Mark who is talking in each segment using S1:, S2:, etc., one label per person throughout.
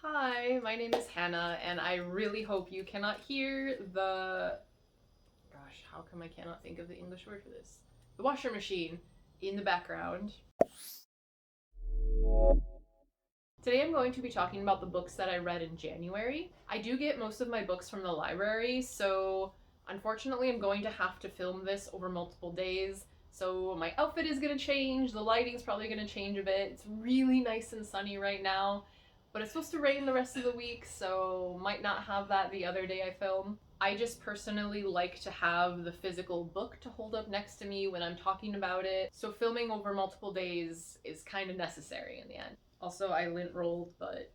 S1: Hi, my name is Hannah, and I really hope you cannot hear the... Gosh, how come I cannot think of the English word for this? The washer machine in the background. Today I'm going to be talking about the books that I read in January. I do get most of my books from the library, so unfortunately I'm going to have to film this over multiple days. So my outfit is going to change, the lighting's probably going to change a bit. It's really nice and sunny right now, but it's supposed to rain the rest of the week, so might not have that the other day I film. I just personally like to have the physical book to hold up next to me when I'm talking about it, so filming over multiple days is kind of necessary in the end. Also, I lint rolled, but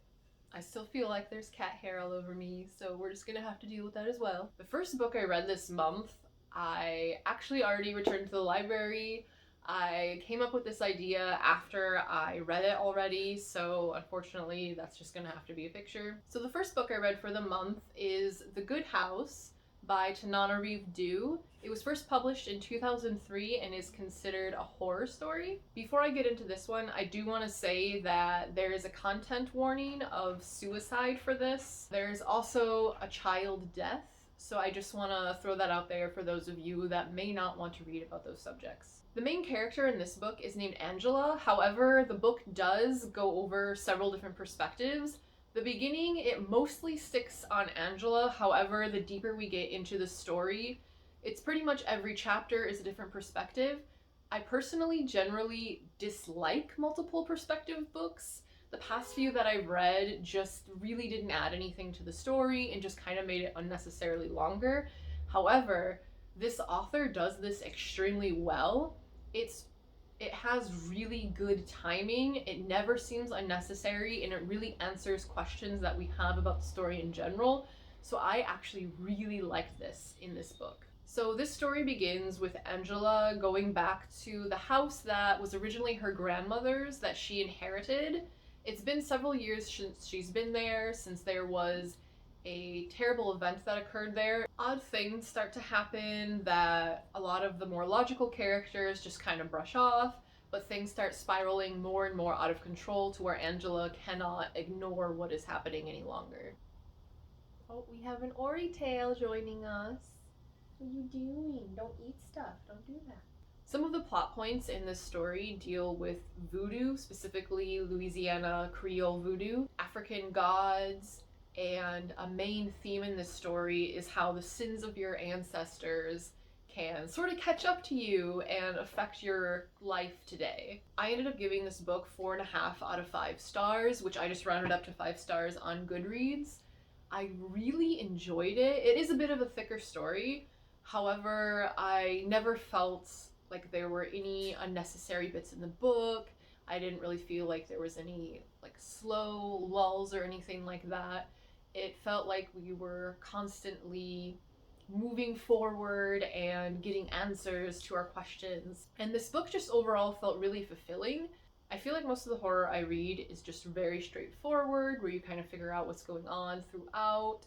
S1: I still feel like there's cat hair all over me, so we're just gonna have to deal with that as well. The first book I read this month, I actually already returned to the library. I came up with this idea after I read it already, so unfortunately that's just gonna have to be a picture. So the first book I read for the month is The Good House by Tananarive Due. It was first published in 2003 and is considered a horror story. Before I get into this one, I do want to say that there is a content warning of suicide for this. There's also a child death, so I just want to throw that out there for those of you that may not want to read about those subjects. The main character in this book is named Angela. However, the book does go over several different perspectives. The beginning, it mostly sticks on Angela. However, the deeper we get into the story, it's pretty much every chapter is a different perspective. I personally generally dislike multiple perspective books. The past few that I've read just really didn't add anything to the story and just kind of made it unnecessarily longer. However, this author does this extremely well. It has really good timing, it never seems unnecessary, and it really answers questions that we have about the story in general. So I actually really liked this in this book. So this story begins with Angela going back to the house that was originally her grandmother's that she inherited. It's been several years since she's been there, since there was a terrible event that occurred there. Odd things start to happen that a lot of the more logical characters just kind of brush off, but things start spiraling more and more out of control to where Angela cannot ignore what is happening any longer. Oh, we have an Ori tail joining us. What are you doing? Don't eat stuff. Don't do that. Some of the plot points in this story deal with voodoo, specifically Louisiana Creole voodoo, African gods, and a main theme in this story is how the sins of your ancestors can sort of catch up to you and affect your life today. I ended up giving this book 4.5 out of 5 stars, which I just rounded up to 5 stars on Goodreads. I really enjoyed it. It is a bit of a thicker story. However, I never felt like there were any unnecessary bits in the book. I didn't really feel like there was any like slow lulls or anything like that. It felt like we were constantly moving forward and getting answers to our questions. And this book just overall felt really fulfilling. I feel like most of the horror I read is just very straightforward, where you kind of figure out what's going on throughout,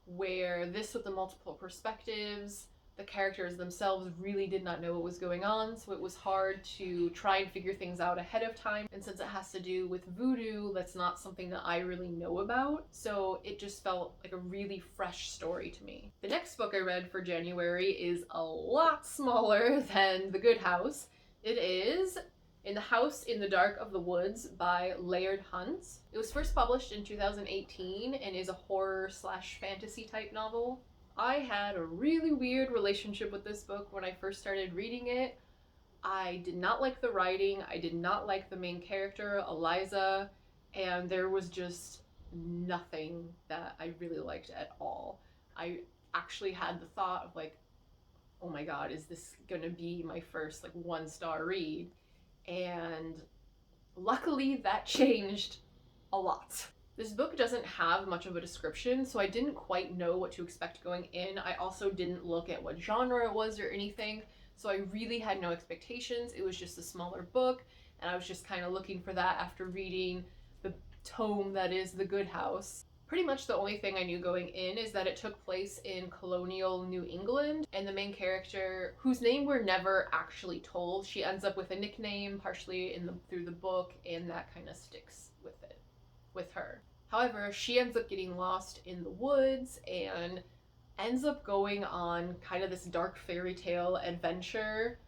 S1: where this with the multiple perspectives, the characters themselves really did not know what was going on, so it was hard to try and figure things out ahead of time. And since it has to do with voodoo, that's not something that I really know about, so it just felt like a really fresh story to me. The next book I read for January is a lot smaller than The Good House. It is In the House in the Dark of the Woods by Laird Hunt. It was first published in 2018 and is a horror/fantasy type novel. I had a really weird relationship with this book when I first started reading it. I did not like the writing, I did not like the main character, Eliza, and there was just nothing that I really liked at all. I actually had the thought of like, oh my god, is this gonna be my first like 1-star read? And luckily that changed a lot. This book doesn't have much of a description, so I didn't quite know what to expect going in. I also didn't look at what genre it was or anything, so I really had no expectations. It was just a smaller book, and I was just kind of looking for that after reading the tome that is The Good House. Pretty much the only thing I knew going in is that it took place in colonial New England, and the main character, whose name we're never actually told, she ends up with a nickname partially through the book, and that kind of sticks with her. However, she ends up getting lost in the woods and ends up going on kind of this dark fairy tale adventure,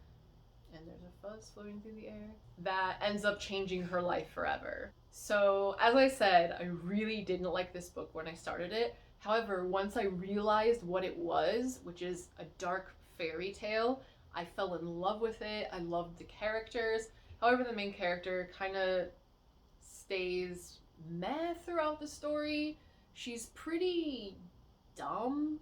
S1: and there's a fuzz floating through the air, that ends up changing her life forever. So, as I said, I really didn't like this book when I started it. However, once I realized what it was, which is a dark fairy tale, I fell in love with it. I loved the characters. However, the main character kind of stays meh throughout the story. She's pretty dumb,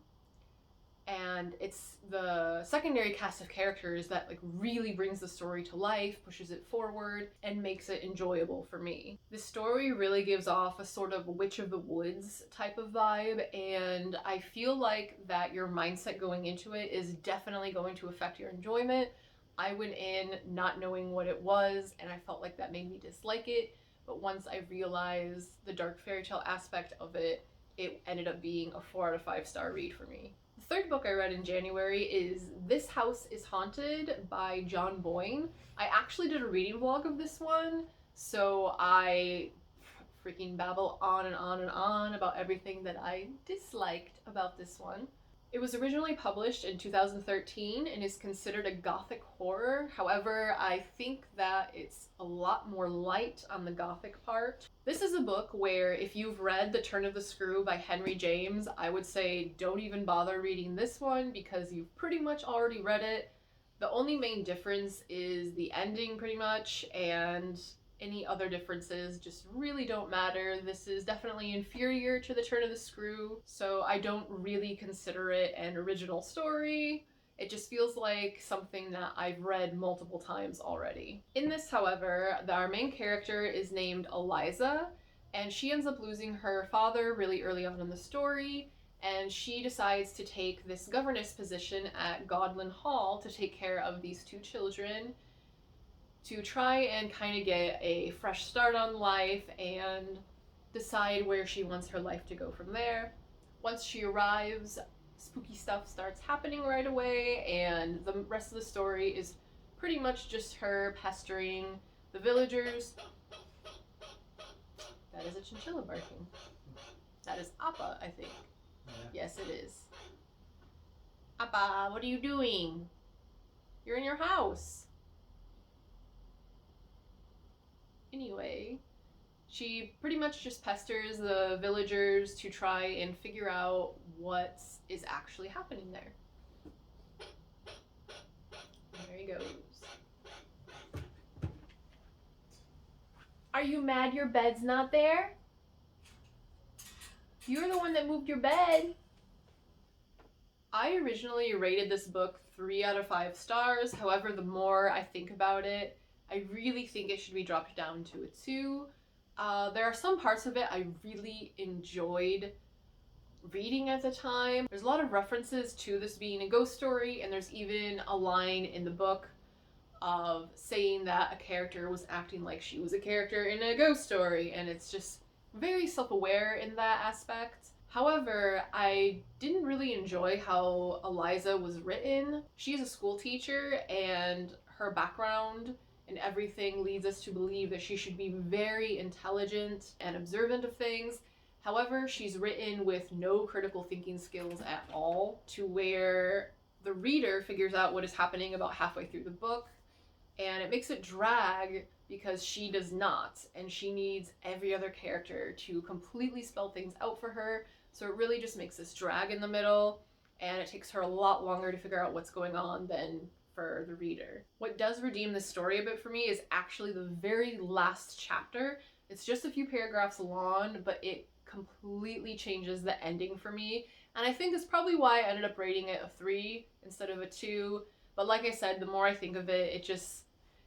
S1: and it's the secondary cast of characters that like really brings the story to life, pushes it forward, and makes it enjoyable for me. The story really gives off a sort of Witch of the Woods type of vibe, and I feel like that your mindset going into it is definitely going to affect your enjoyment. I went in not knowing what it was, and I felt like that made me dislike it, but once I realized the dark fairy tale aspect of it, it ended up being a 4 out of 5 star read for me. The third book I read in January is This House is Haunted by John Boyne. I actually did a reading vlog of this one, so I freaking babble on and on and on about everything that I disliked about this one. It was originally published in 2013 and is considered a gothic horror. However, I think that it's a lot more light on the gothic part. This is a book where if you've read The Turn of the Screw by Henry James, I would say don't even bother reading this one because you've pretty much already read it. The only main difference is the ending pretty much, and any other differences just really don't matter. This is definitely inferior to The Turn of the Screw, so I don't really consider it an original story. It just feels like something that I've read multiple times already. In this, however, our main character is named Eliza, and she ends up losing her father really early on in the story, and she decides to take this governess position at Godlin Hall to take care of these two children, to try and kind of get a fresh start on life and decide where she wants her life to go from there. Once she arrives, spooky stuff starts happening right away, and the rest of the story is pretty much just her pestering the villagers. That is a chinchilla barking. That is Appa, I think. Yeah. Yes, it is. Appa, what are you doing? You're in your house. Anyway, she pretty much just pesters the villagers to try and figure out what is actually happening there. And there he goes. Are you mad your bed's not there? You're the one that moved your bed. I originally rated this book 3 out of 5 stars. However, the more I think about it, I really think it should be dropped down to a 2. There are some parts of it I really enjoyed reading at the time. There's a lot of references to this being a ghost story, and there's even a line in the book of saying that a character was acting like she was a character in a ghost story, and it's just very self-aware in that aspect. However, I didn't really enjoy how Eliza was written. She's a school teacher, and her background and everything leads us to believe that she should be very intelligent and observant of things. However, she's written with no critical thinking skills at all, to where the reader figures out what is happening about halfway through the book, and it makes it drag because she does not, and she needs every other character to completely spell things out for her, so it really just makes this drag in the middle, and it takes her a lot longer to figure out what's going on than for the reader. What does redeem this story a bit for me is actually the very last chapter. It's just a few paragraphs long, but it completely changes the ending for me, and I think it's probably why I ended up rating it a 3 instead of a 2. But like I said, the more I think of it,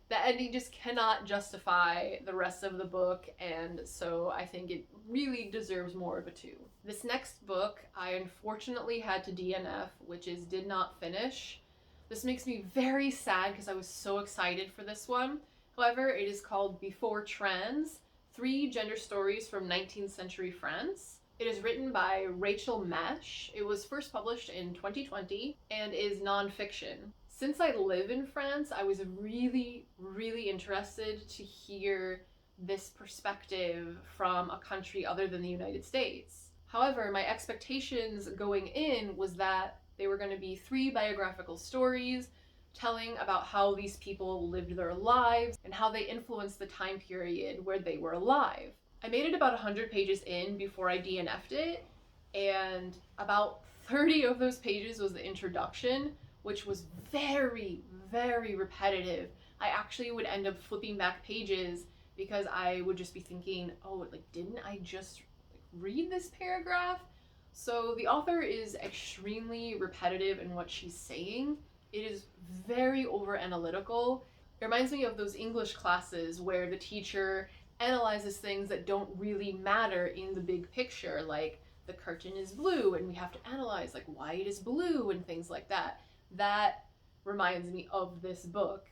S1: the ending just cannot justify the rest of the book, and so I think it really deserves more of a 2. This next book I unfortunately had to DNF, which is Did Not Finish. This makes me very sad because I was so excited for this one. However, it is called Before Trans, 3 Gender Stories from 19th Century France. It is written by Rachel Mesh. It was first published in 2020 and is nonfiction. Since I live in France, I was really, really interested to hear this perspective from a country other than the United States. However, my expectations going in was that they were going to be 3 biographical stories telling about how these people lived their lives and how they influenced the time period where they were alive. I made it about 100 pages in before I DNF'd it, and about 30 of those pages was the introduction, which was very, very repetitive. I actually would end up flipping back pages because I would just be thinking, oh, like, didn't I just read this paragraph? So the author is extremely repetitive in what she's saying. It is very over analytical. It reminds me of those English classes where the teacher analyzes things that don't really matter in the big picture, like the curtain is blue and we have to analyze like why it is blue and things like that. That reminds me of this book,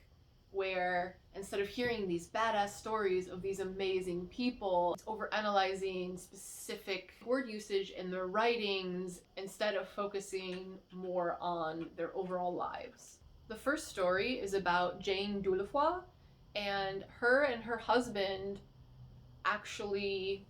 S1: where instead of hearing these badass stories of these amazing people, it's overanalyzing specific word usage in their writings instead of focusing more on their overall lives. The first story is about Jane Dieulafoy, and her husband actually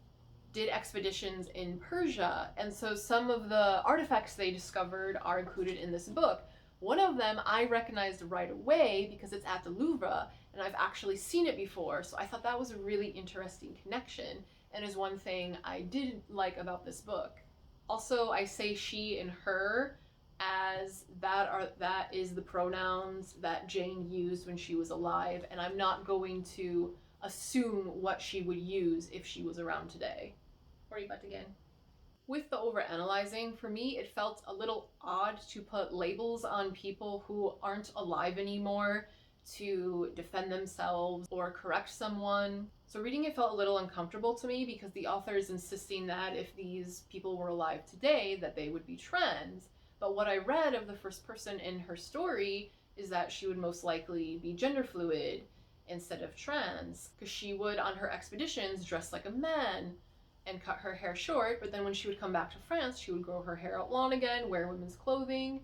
S1: did expeditions in Persia, and so some of the artifacts they discovered are included in this book. One of them I recognized right away because it's at the Louvre, and I've actually seen it before, so I thought that was a really interesting connection, and is one thing I did like about this book. Also, I say she and her, as that is the pronouns that Jane used when she was alive, and I'm not going to assume what she would use if she was around today. Worry about again. With the overanalyzing, for me, it felt a little odd to put labels on people who aren't alive anymore to defend themselves or correct someone. So reading it felt a little uncomfortable to me because the author is insisting that if these people were alive today, that they would be trans. But what I read of the first person in her story is that she would most likely be gender fluid instead of trans, because she would, on her expeditions, dress like a man and cut her hair short, but then when she would come back to France, she would grow her hair out long again, wear women's clothing,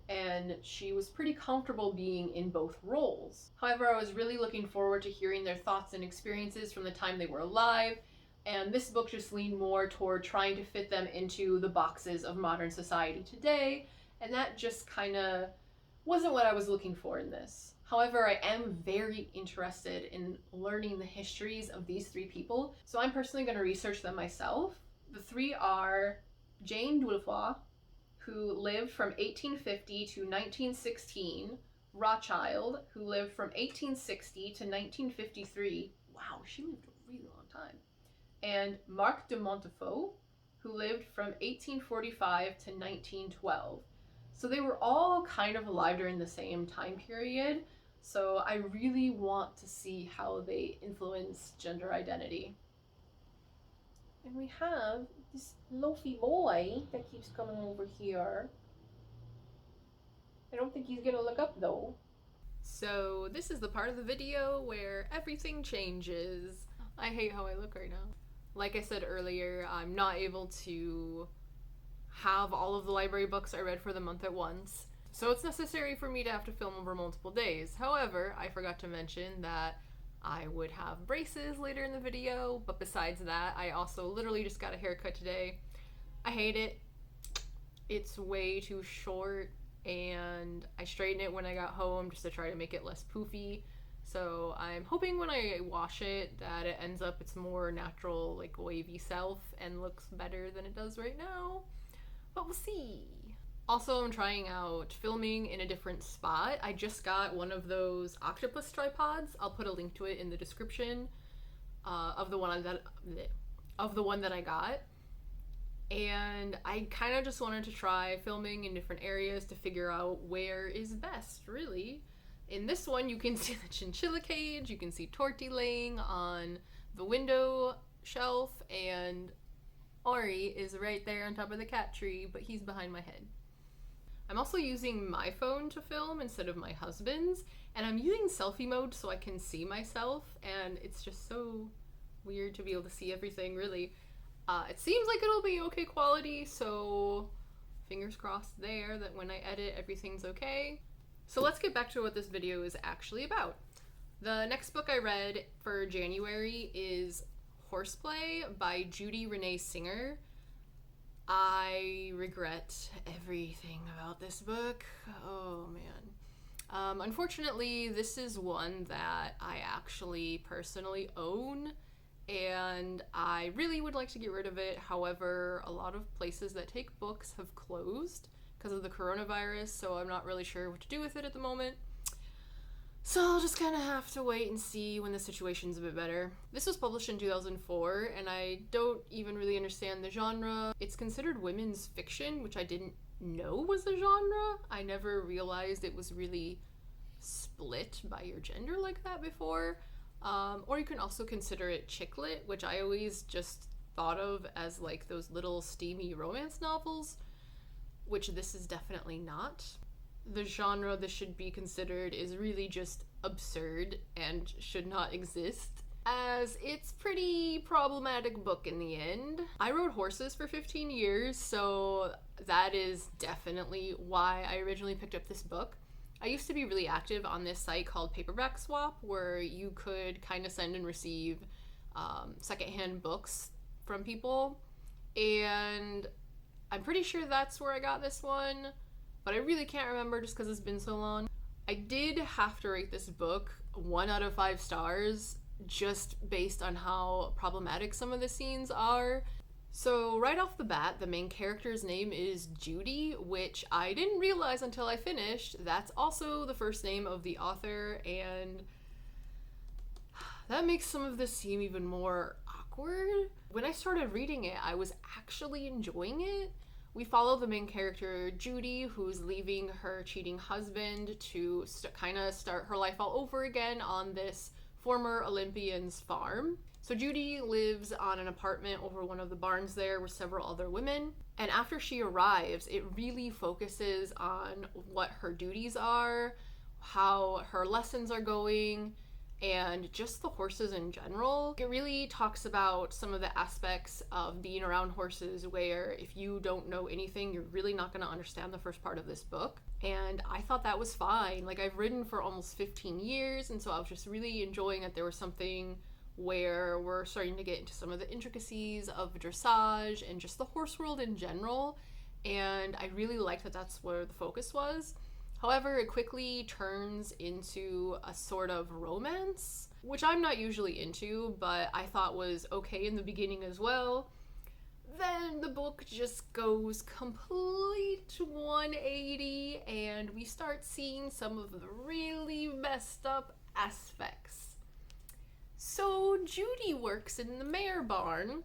S1: and she was pretty comfortable being in both roles. However, I was really looking forward to hearing their thoughts and experiences from the time they were alive, and this book just leaned more toward trying to fit them into the boxes of modern society today, and that just kind of wasn't what I was looking for in this. However, I am very interested in learning the histories of these 3 people, so I'm personally going to research them myself. The 3 are Jane Dieulafoy, who lived from 1850 to 1916, Rothschild, who lived from 1860 to 1953. Wow, she lived a really long time. And Marc de Montefort, who lived from 1845 to 1912. So they were all kind of alive during the same time period, so I really want to see how they influence gender identity. And we have this loafy boy that keeps coming over here. I don't think he's gonna look up though. So this is the part of the video where everything changes. I hate how I look right now. Like I said earlier, I'm not able to have all of the library books I read for the month at once, so it's necessary for me to have to film over multiple days. However, I forgot to mention that I would have braces later in the video, but besides that, I also literally just got a haircut today. I hate it. It's way too short, and I straightened it when I got home just to try to make it less poofy. So I'm hoping when I wash it that it ends up its more natural, like wavy self and looks better than it does right now. But we'll see. Also, I'm trying out filming in a different spot. I just got one of those octopus tripods. I'll put a link to it in the description of the one that I got. And I kind of just wanted to try filming in different areas to figure out where is best, really. In this one, you can see the chinchilla cage, you can see Torty laying on the window shelf, and Ori is right there on top of the cat tree, but he's behind my head. I'm also using my phone to film instead of my husband's, and I'm using selfie mode so I can see myself, and it's just so weird to be able to see everything, really. It seems like it'll be okay quality, so fingers crossed there that when I edit everything's okay. So let's get back to what this video is actually about. The next book I read for January is Horseplay by Judy Renee Singer. I regret everything about this book. Oh man. Unfortunately, this is one that I actually personally own, and I really would like to get rid of it. However, a lot of places that take books have closed because of the coronavirus, so I'm not really sure what to do with it at the moment. So I'll just kind of have to wait and see when the situation's a bit better. This was published in 2004, and I don't even really understand the genre. It's considered women's fiction, which I didn't know was a genre. I never realized it was really split by your gender like that before. Or you can also consider it chick lit, which I always just thought of as like those little steamy romance novels, which this is definitely not. The genre this should be considered is really just absurd and should not exist, as it's pretty problematic book in the end. I rode horses for 15 years, so that is definitely why I originally picked up this book. I used to be really active on this site called Paperback Swap, where you could kind of send and receive secondhand books from people, and I'm pretty sure that's where I got this one, but I really can't remember just because it's been so long. I did have to rate this book 1 out of 5 stars just based on how problematic some of the scenes are. So right off the bat, the main character's name is Judy, which I didn't realize until I finished. That's also the first name of the author, and that makes some of this seem even more awkward. When I started reading it, I was actually enjoying it. We follow the main character, Judy, who's leaving her cheating husband to kind of start her life all over again on this former Olympian's farm. So Judy lives on an apartment over one of the barns there with several other women. And after she arrives, it really focuses on what her duties are, how her lessons are going, and just the horses in general. It really talks about some of the aspects of being around horses where if you don't know anything, you're really not going to understand the first part of this book. And I thought that was fine. Like, I've ridden for almost 15 years, and so I was just really enjoying that there was something where we're starting to get into some of the intricacies of dressage and just the horse world in general. And I really liked that that's where the focus was. However, it quickly turns into a sort of romance, which I'm not usually into, but I thought was okay in the beginning as well. Then the book just goes complete 180, and we start seeing some of the really messed up aspects. So Judy works in the mare barn,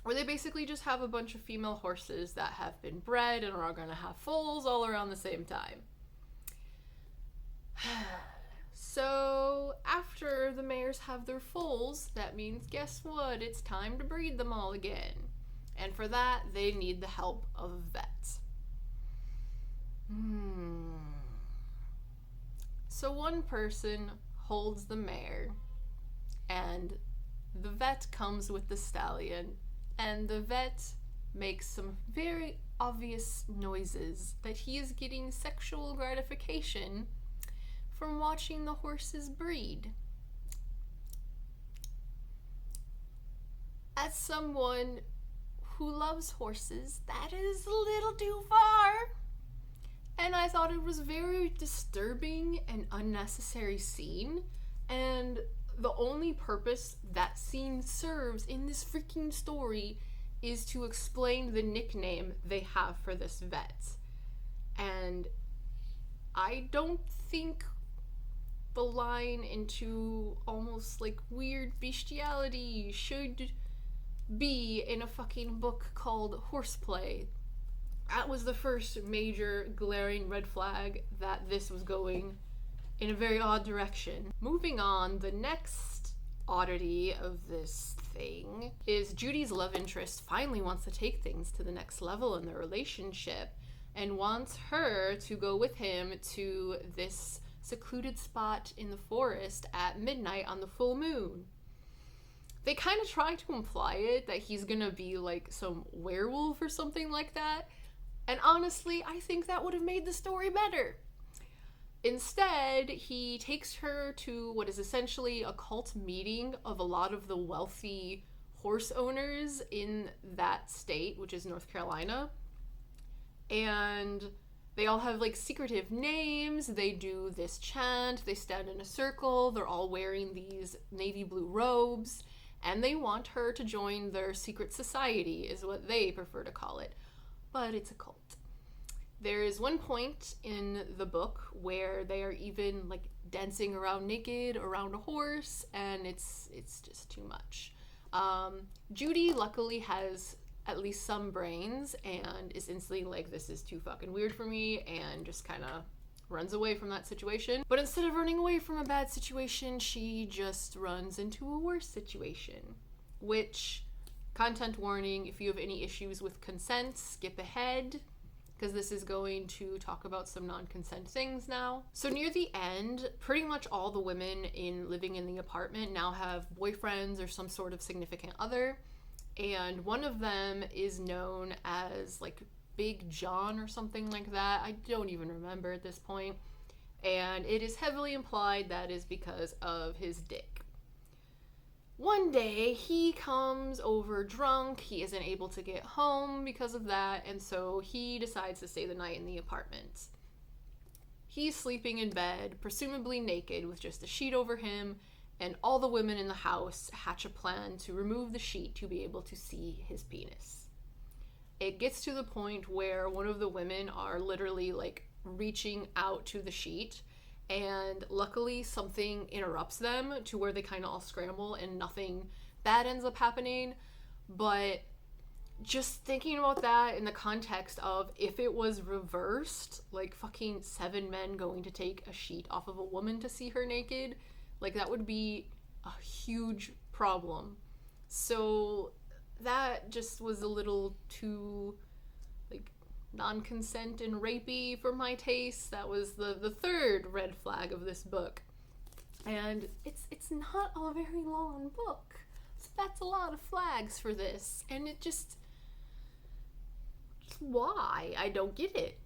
S1: where they basically just have a bunch of female horses that have been bred and are going to have foals all around the same time. So after the mares have their foals, that means guess what? It's time to breed them all again. And for that, they need the help of a vet. So one person holds the mare, and the vet comes with the stallion, and the vet makes some very obvious noises that he is getting sexual gratification from watching the horses breed. As someone who loves horses, that is a little too far. And I thought it was a very disturbing and unnecessary scene, and the only purpose that scene serves in this freaking story is to explain the nickname they have for this vet. And I don't think the line into almost like weird bestiality should be in a fucking book called Horseplay. That was the first major glaring red flag that this was going in a very odd direction. Moving on, the next oddity of this thing is Judy's love interest finally wants to take things to the next level in their relationship and wants her to go with him to this secluded spot in the forest at midnight on the full moon. They kind of try to imply it that he's gonna be like some werewolf or something like that, and honestly, I think that would have made the story better. Instead, he takes her to what is essentially a cult meeting of a lot of the wealthy horse owners in that state, which is North Carolina. And they all have like secretive names. They do this chant. They stand in a circle. They're all wearing these navy blue robes. And they want her to join their secret society, is what they prefer to call it. But it's a cult. There is one point in the book where they are even like dancing around naked around a horse, and it's just too much. Judy luckily has at least some brains and is instantly like, this is too fucking weird for me, and just kind of runs away from that situation. But instead of running away from a bad situation, she just runs into a worse situation. Which, content warning, if you have any issues with consent, skip ahead, because this is going to talk about some non-consent things now. So near the end, pretty much all the women living in the apartment now have boyfriends or some sort of significant other, and one of them is known as like Big John or something like that. I don't even remember at this point, and it is heavily implied that is because of his dick. One day, he comes over drunk, he isn't able to get home because of that, and so he decides to stay the night in the apartment. He's sleeping in bed, presumably naked, with just a sheet over him, and all the women in the house hatch a plan to remove the sheet to be able to see his penis. It gets to the point where one of the women are literally like reaching out to the sheet, and luckily something interrupts them to where they kind of all scramble and nothing bad ends up happening. But just thinking about that in the context of if it was reversed, like fucking 7 men going to take a sheet off of a woman to see her naked, like that would be a huge problem. So that just was a little too like non-consent and rapey for my taste. That was the third red flag of this book. And it's not a very long book, so that's a lot of flags for this, and it just, why? I don't get it.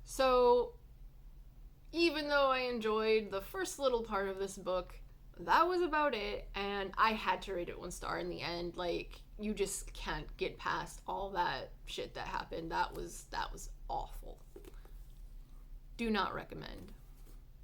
S1: So even though I enjoyed the first little part of this book, that was about it, and I had to rate it 1 star in the end. Like, you just can't get past all that shit that happened. That was awful. Do not recommend.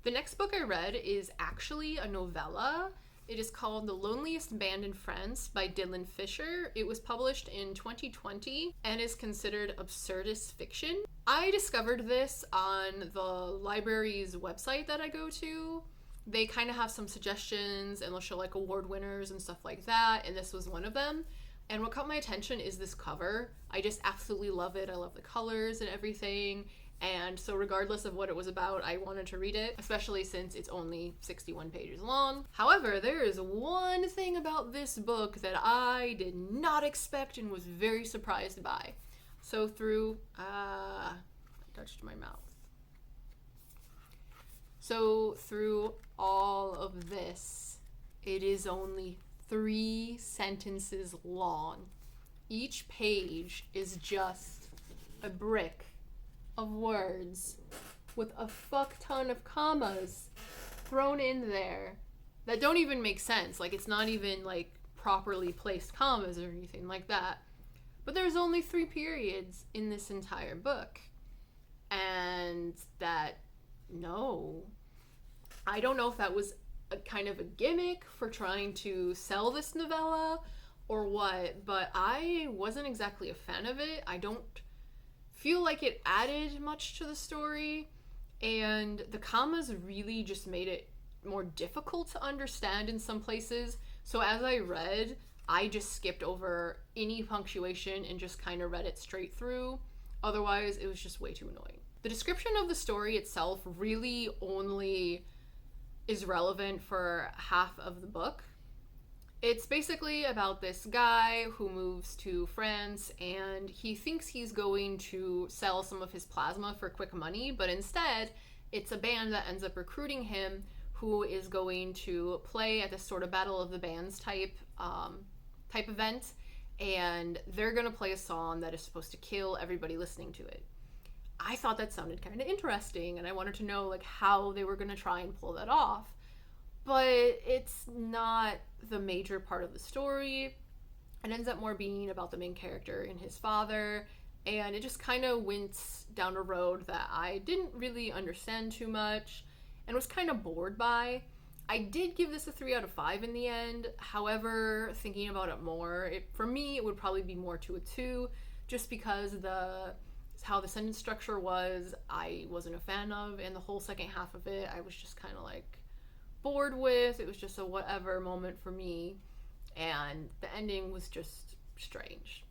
S1: The next book I read is actually a novella. It is called The Loneliest Band in France by Dylan Fisher. It was published in 2020 and is considered absurdist fiction. I discovered this on the library's website that I go to. They kind of have some suggestions and they'll show like award winners and stuff like that, and this was one of them. And what caught my attention is this cover. I just absolutely love it. I love the colors and everything. And so regardless of what it was about, I wanted to read it, especially since it's only 61 pages long. However, there is one thing about this book that I did not expect and was very surprised by. So I touched my mouth. So through all of this, it is only 3 sentences long. Each page is just a brick of words with a fuck ton of commas thrown in there that don't even make sense. Like, it's not even like properly placed commas or anything like that. But there's only 3 periods in this entire book. And that, no. I don't know if that was a kind of a gimmick for trying to sell this novella or what, but I wasn't exactly a fan of it. I don't feel like it added much to the story, and the commas really just made it more difficult to understand in some places. So as I read, I just skipped over any punctuation and just kind of read it straight through. Otherwise, it was just way too annoying. The description of the story itself really only is relevant for half of the book. It's basically about this guy who moves to France and he thinks he's going to sell some of his plasma for quick money, but instead it's a band that ends up recruiting him who is going to play at this sort of Battle of the Bands type event, and they're going to play a song that is supposed to kill everybody listening to it. I thought that sounded kind of interesting, and I wanted to know like how they were going to try and pull that off. But it's not the major part of the story. It ends up more being about the main character and his father, and it just kind of went down a road that I didn't really understand too much and was kind of bored by. I did give this a 3 out of 5 in the end. However, thinking about it more, for me it would probably be more to a 2, just because how the sentence structure was, I wasn't a fan of, and the whole second half of it I was just kind of like bored with. It was just a whatever moment for me, and the ending was just strange.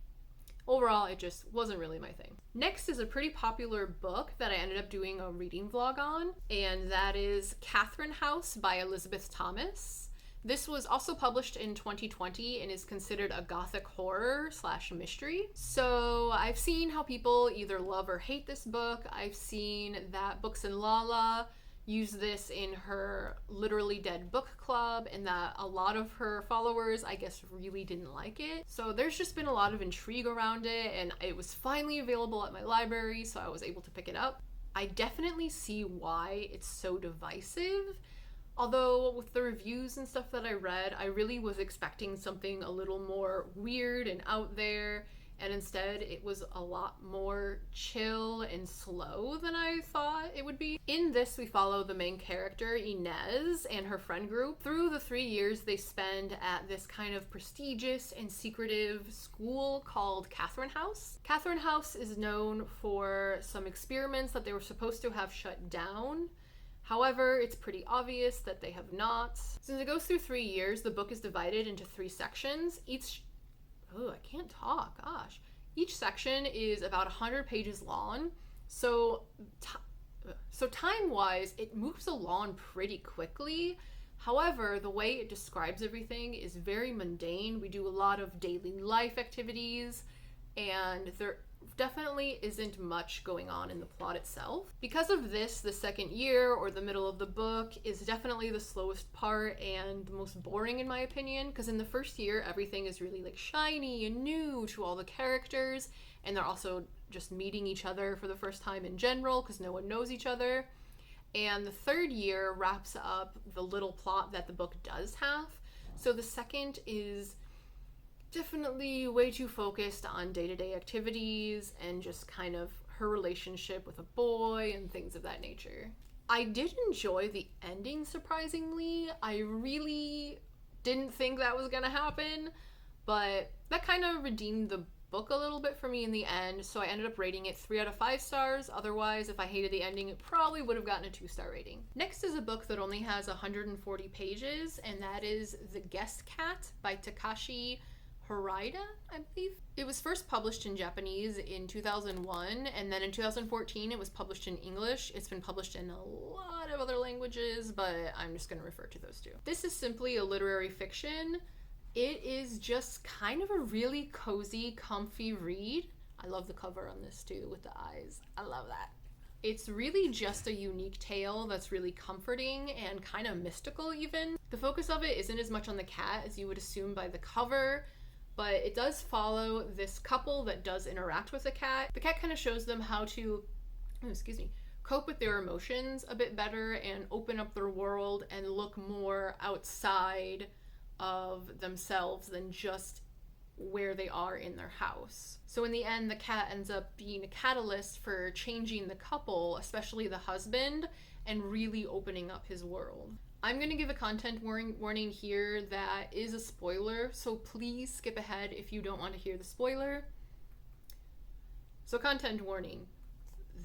S1: Overall, it just wasn't really my thing. Next is a pretty popular book that I ended up doing a reading vlog on, and that is Catherine House by Elizabeth Thomas. This was also published in 2020 and is considered a gothic horror / mystery. So I've seen how people either love or hate this book. I've seen that Books and Lala use this in her Literally Dead book club, and that a lot of her followers, I guess, really didn't like it. So there's just been a lot of intrigue around it, and it was finally available at my library, so I was able to pick it up. I definitely see why it's so divisive. Although with the reviews and stuff that I read, I really was expecting something a little more weird and out there, and instead it was a lot more chill and slow than I thought it would be. In this, we follow the main character, Inez, and her friend group through the 3 years they spend at this kind of prestigious and secretive school called Catherine House. Catherine House is known for some experiments that they were supposed to have shut down. However, it's pretty obvious that they have not. Since it goes through 3 years, the book is divided into 3 sections. I can't talk, gosh. Each section is about 100 pages long, so time-wise, it moves along pretty quickly. However, the way it describes everything is very mundane. We do a lot of daily life activities, and there definitely isn't much going on in the plot itself. Because of this, the second year, or the middle of the book, is definitely the slowest part and the most boring in my opinion, because in the first year everything is really like shiny and new to all the characters, and they're also just meeting each other for the first time in general because no one knows each other. And the third year wraps up the little plot that the book does have. So the second is definitely way too focused on day-to-day activities and just kind of her relationship with a boy and things of that nature. I did enjoy the ending, surprisingly. I really didn't think that was gonna happen, but that kind of redeemed the book a little bit for me in the end, so I ended up rating it 3 out of 5 stars. Otherwise, if I hated the ending, it probably would have gotten a 2-star rating. Next is a book that only has 140 pages, and that is The Guest Cat by Takashi Harada, I believe. It was first published in Japanese in 2001, and then in 2014 it was published in English. It's been published in a lot of other languages, but I'm just going to refer to those two. This is simply a literary fiction. It is just kind of a really cozy, comfy read. I love the cover on this too, with the eyes. I love that. It's really just a unique tale that's really comforting and kind of mystical even. The focus of it isn't as much on the cat as you would assume by the cover, but it does follow this couple that does interact with the cat. The cat kind of shows them how to, cope with their emotions a bit better and open up their world and look more outside of themselves than just where they are in their house. So in the end, the cat ends up being a catalyst for changing the couple, especially the husband, and really opening up his world. I'm going to give a content warning here that is a spoiler, so please skip ahead if you don't want to hear the spoiler. So content warning,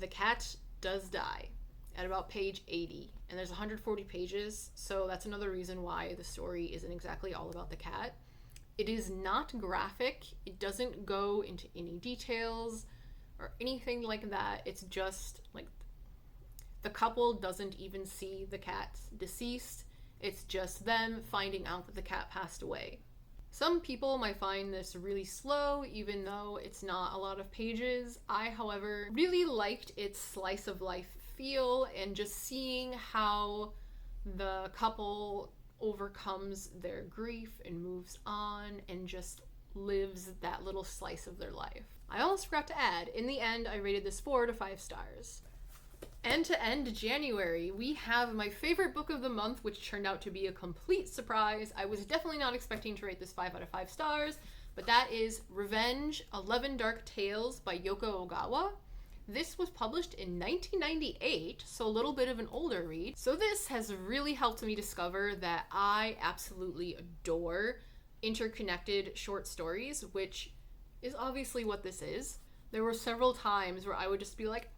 S1: the cat does die at about page 80, and there's 140 pages, so that's another reason why the story isn't exactly all about the cat. It is not graphic. It doesn't go into any details or anything like that. It's just like the couple doesn't even see the cat deceased. It's just them finding out that the cat passed away. Some people might find this really slow, even though it's not a lot of pages. I, however, really liked its slice of life feel and just seeing how the couple overcomes their grief and moves on and just lives that little slice of their life. I almost forgot to add, in the end, I rated this 4 to 5 stars. And to end January, we have my favorite book of the month, which turned out to be a complete surprise. I was definitely not expecting to rate this 5 out of 5 stars, but that is Revenge, 11 Dark Tales by Yoko Ogawa. This was published in 1998, so a little bit of an older read. So this has really helped me discover that I absolutely adore interconnected short stories, which is obviously what this is. There were several times where I would just be like,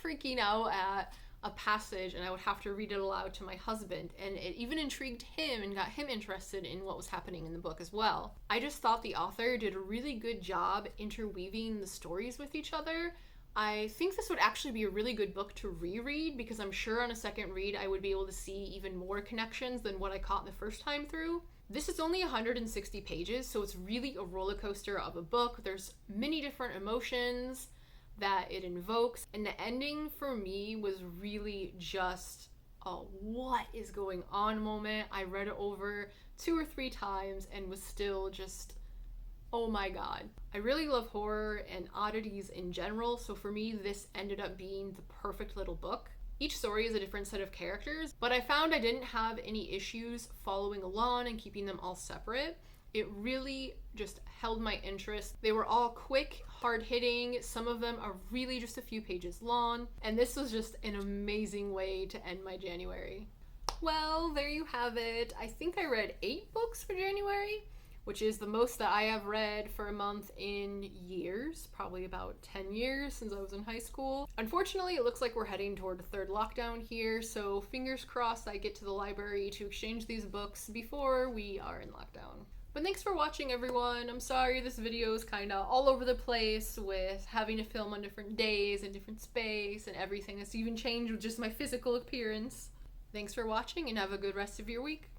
S1: freaking out at a passage, and I would have to read it aloud to my husband, and it even intrigued him and got him interested in what was happening in the book as well. I just thought the author did a really good job interweaving the stories with each other. I think this would actually be a really good book to reread, because I'm sure on a second read I would be able to see even more connections than what I caught the first time through. This is only 160 pages, so it's really a roller coaster of a book. There's many different emotions that it invokes, and the ending for me was really just a what is going on moment. I read it over 2 or 3 times and was still just, oh my god. I really love horror and oddities in general, so for me this ended up being the perfect little book. Each story is a different set of characters, but I found I didn't have any issues following along and keeping them all separate. It really just held my interest. They were all quick, hard-hitting. Some of them are really just a few pages long, and this was just an amazing way to end my January. Well, there you have it. I think I read 8 books for January, which is the most that I have read for a month in years, probably about 10 years since I was in high school. Unfortunately, it looks like we're heading toward a 3rd lockdown here, so fingers crossed I get to the library to exchange these books before we are in lockdown. But thanks for watching, everyone. I'm sorry this video is kind of all over the place with having to film on different days and different space and everything. It's even changed with just my physical appearance. Thanks for watching and have a good rest of your week.